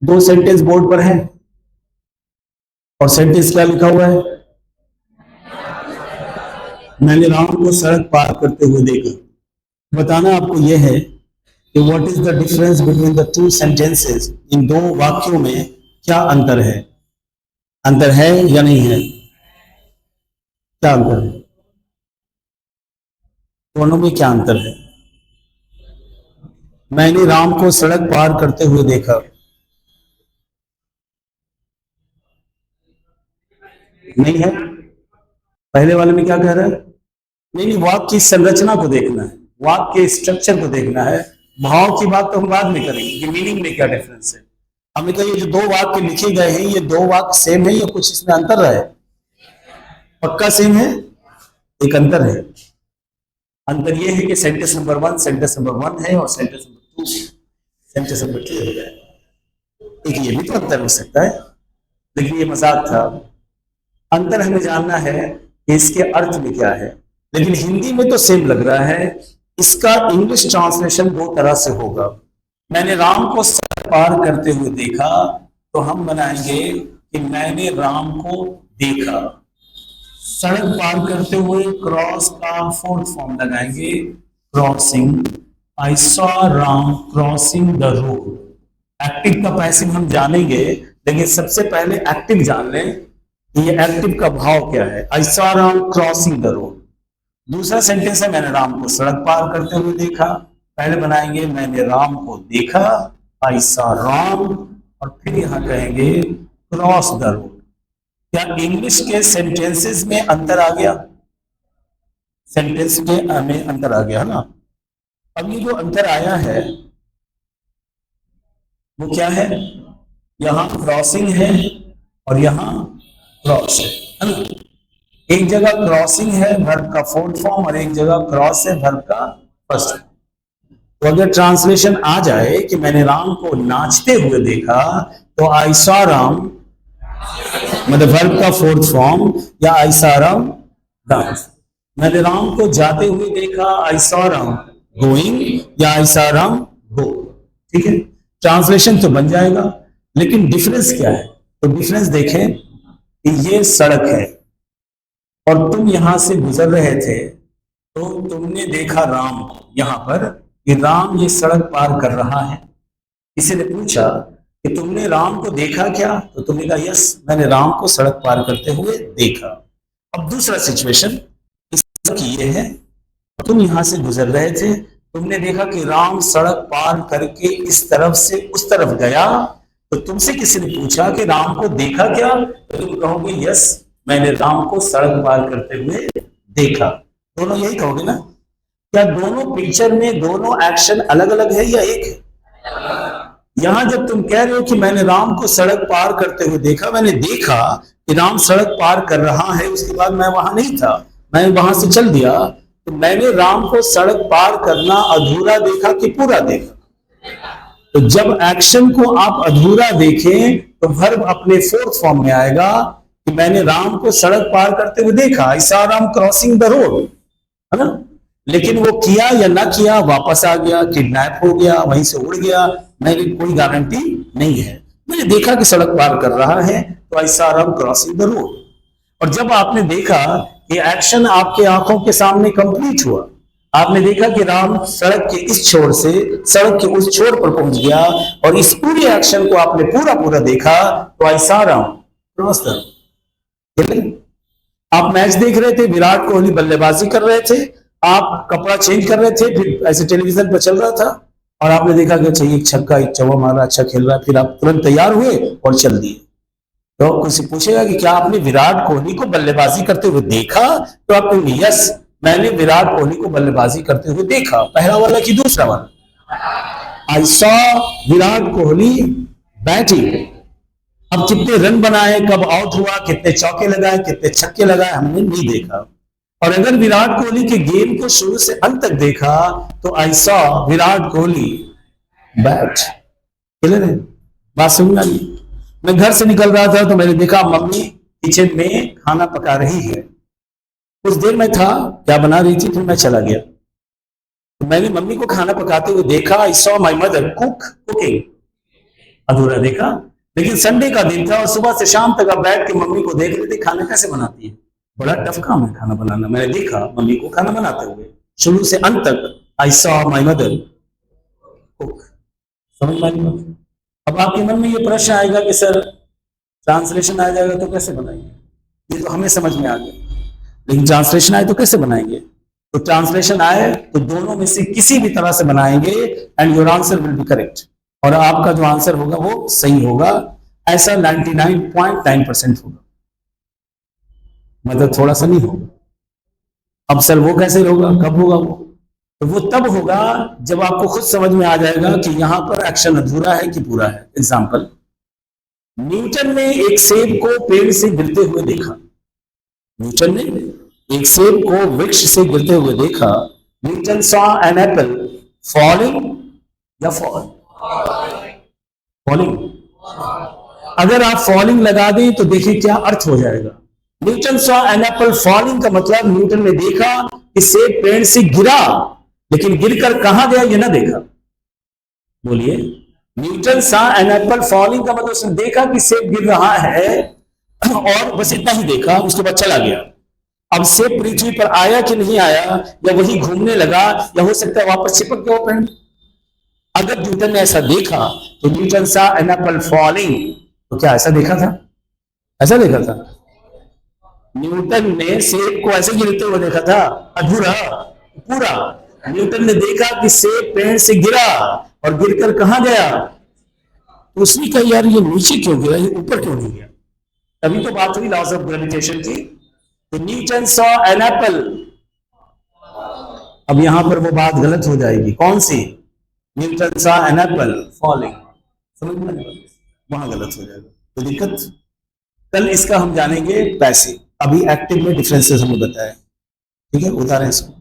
दो sentence board पर है और सेंटेंस क्या लिखा हुआ है? मैंने राम को सड़क पार करते हुए देखा। बताना आपको यह है कि what is the difference between the two sentences. इन दो वाक्यों में क्या अंतर है? अंतर है या नहीं है? क्या अंतर है? दोनों में क्या अंतर है? मैंने राम को सड़क पार करते हुए देखा, नहीं है? पहले वाले में क्या कह रहा है? नहीं नहीं, वाक्य की संरचना को देखना है, वाक्य के स्ट्रक्चर को देखना है। भाव की बात तो हम बाद में करेंगे कि मीनिंग में क्या डिफरेंस है। हमने कहा ये जो दो वाक्य लिखे गए हैं, ये दो वाक्य सेम है या कुछ इसमें अंतर है? पक्का सेम है? एक अंतर है। अंतर यह है कि सेंटेंस नंबर 1 सेंटेंस नंबर 1 है और सेंटेंस नंबर 2 सेंटेंस नंबर 2 हो गया। एक ये भी तो अंतर हो सकता है, लेकिन ये मजाक था। अंतर हमें जानना है कि इसके अर्थ में क्या है। लेकिन हिंदी में तो सेम लग रहा है। इसका इंग्लिश ट्रांसलेशन दो तरह से होगा। मैंने राम को सड़क पार करते हुए देखा, तो हम बनाएंगे कि मैंने राम को देखा। सड़क पार करते हुए क्रॉस का फोर्थ फॉर्म लगाएंगे, crossing. I saw Ram crossing the road. Active का पैसिव हम जानेंगे, लेकिन सबसे पहले एक्टिव जान लें। ये एक्टिव का भाव क्या है? I saw Ram crossing the road. दूसरा सेंटेंस है मैंने राम को सड़क पार करते हुए देखा। पहले बनाएंगे मैंने राम को देखा, आई सॉ राम, और फिर यहां कहेंगे क्रॉस द रोड। क्या इंग्लिश के सेंटेंसेस में अंतर आ गया? सेंटेंस में अंतर आ गया ना। अब ये जो अंतर आया है वो क्या है? यहां क्रॉसिंग है और यहां क्रॉस है ना। एक जगह क्रॉसिंग है वर्ब का फोर्थ फॉर्म और एक जगह क्रॉस है वर्ब का फर्स्ट। तो अगर ट्रांसलेशन आ जाए कि मैंने राम को नाचते हुए देखा, तो आई सॉ राम मतलब वर्ब का फोर्थ फॉर्म, या आई सॉ राम डांस। मैंने राम को जाते हुए देखा, आई सॉ राम गोइंग, या आई सॉ राम गो। ठीक है, ट्रांसलेशन तो बन जाएगा, लेकिन डिफरेंस क्या है? तो डिफरेंस देखें कि ये सड़क है और तुम यहां से गुजर रहे थे, तो तुमने देखा राम यहां पर कि राम ये सड़क पार कर रहा है। किसी ने पूछा कि तुमने राम को देखा क्या, तो तुमने कहा यस, मैंने राम को सड़क पार करते हुए देखा। अब दूसरा सिचुएशन ये है, तुम यहां से गुजर रहे थे, तुमने देखा कि राम सड़क पार करके इस तरफ से उस तरफ गया, तो तुमसे किसी ने पूछा कि राम को देखा क्या, तो तुम कहोगे यस, मैंने राम को सड़क पार करते हुए देखा। दोनों यही कहोगे ना। क्या दोनों पिक्चर में दोनों एक्शन अलग अलग है या एक है? यहां जब तुम कह रहे हो कि मैंने राम को सड़क पार करते हुए देखा, मैंने देखा कि राम सड़क पार कर रहा है, उसके बाद मैं वहां नहीं था, मैं वहां से चल दिया, तो मैंने राम को सड़क पार करना अधूरा देखा कि पूरा देखा? तो जब एक्शन को आप अधूरा देखें तो वर्ब अपने फोर्थ फॉर्म में आएगा कि मैंने राम को सड़क पार करते हुए देखा, I saw Ram crossing the road, है ना। लेकिन वो किया या ना किया, वापस आ गया, किडनैप हो गया, वहीं से उड़ गया, मेरी कोई गारंटी नहीं है। मैंने देखा कि सड़क पार कर रहा है, तो I saw Ram crossing the road. और जब आपने देखा कि एक्शन आपके आंखों के सामने कंप्लीट हुआ, आपने देखा कि राम सड़क के इस छोर से सड़क के उस छोर पर पहुंच गया और इस पूरे एक्शन को आपने पूरा पूरा देखा, तो I saw Ram cross the road. आप मैच देख रहे थे, विराट कोहली बल्लेबाजी कर रहे थे, आप कपड़ा चेंज कर रहे थे, फिर ऐसे टेलीविजन पर चल रहा था और आपने देखा कि अच्छा एक छक्का एक चौका मारा, अच्छा खेल रहा है, फिर आप तुरंत तैयार हुए और चल दिए। तो किसी पूछेगा कि क्या आपने विराट कोहली को बल्लेबाजी करते हुए देखा, तो आप कहेंगे यस, मैंने विराट कोहली को बल्लेबाजी करते हुए देखा। पहला वाला कि दूसरा वाला? I saw Virat Kohli batting. अब कितने रन बनाए, कब आउट हुआ, कितने चौके लगाए, कितने छक्के लगाए, हमने नहीं देखा। और अगर विराट कोहली के गेम को शुरू से अंत तक देखा, तो I saw Virat Kohli bat. Clear है? बात समझ आ गई? मैं घर से निकल रहा था तो मैंने देखा मम्मी किचन में खाना पका रही है। कुछ देर में था, क्या बना रही थी, फिर मैं चला गया। तो मैंने मम्मी को खाना पकाते हुए देखा, I saw my mother cooking अधूरा देखा। लेकिन संडे का दिन था और सुबह से शाम तक आप बैठ के मम्मी को देख रहे थे खाना कैसे बनाती है। बड़ा टफ काम है खाना बनाना। मैंने देखा मम्मी को खाना बनाते हुए शुरू से अंत तक। I saw my mother cook. समझ में आई बात? अब आपके मन में ये प्रश्न आएगा कि सर ट्रांसलेशन आ जाएगा तो कैसे बनाएंगे? ये तो हमें समझ में आ गया, लेकिन ट्रांसलेशन आए तो कैसे बनाएंगे? तो ट्रांसलेशन आए तो दोनों में से किसी भी तरह से बनाएंगे and your answer will be correct. और आपका जो आंसर होगा वो सही होगा। ऐसा 99.9% होगा, मतलब थोड़ा सा नहीं होगा। अब सर वो कैसे होगा, कब होगा वो? तो वो तब होगा जब आपको खुद समझ में आ जाएगा कि यहां पर एक्शन अधूरा है कि पूरा है। एग्जाम्पल, न्यूटन ने एक सेब को पेड़ से गिरते हुए देखा। न्यूटन ने एक सेब को वृक्ष से गिरते हुए देखा। Newton saw an apple falling या फॉलिंग। अगर आप फॉलिंग लगा दें तो देखिए क्या अर्थ हो जाएगा। Newton saw an apple falling का मतलब न्यूटन ने देखा कि सेब पेड़ से गिरा, लेकिन गिरकर कहां गया ये ना देखा। बोलिए, Newton saw an apple falling का मतलब उसने देखा कि सेब गिर रहा है और बस इतना ही देखा, उसके बाद चला गया। अब सेब पृथ्वी पर आया कि नहीं आया, या वही घूमने लगा, या हो सकता है वापस चिपक गया पेड़। अगर न्यूटन ने ऐसा देखा तो Newton saw an apple falling, तो क्या ऐसा देखा था? ऐसा देखा था? न्यूटन ने सेब को ऐसे गिरते हुए देखा था? अधूरा, पूरा। न्यूटन ने देखा कि सेब पेड़ से गिरा और गिरकर कहां गया। तो उसने कहा यार ये नीचे क्यों गिरा, ये ऊपर क्यों नहीं गया। तभी तो बात हुई लॉज ऑफ ग्रेविटेशन की। तो न्यूटन सॉ एन एप्पल। अब यहां पर वो बात गलत हो जाएगी। कौन सी? Newton saw an apple falling. समझ में? वहां गलत हो जाएगा तो दिक्कत। कल इसका हम जानेंगे पैसे। अभी एक्टिव में डिफरेंसेस हमें बताया। ठीक है, उतारें इसको।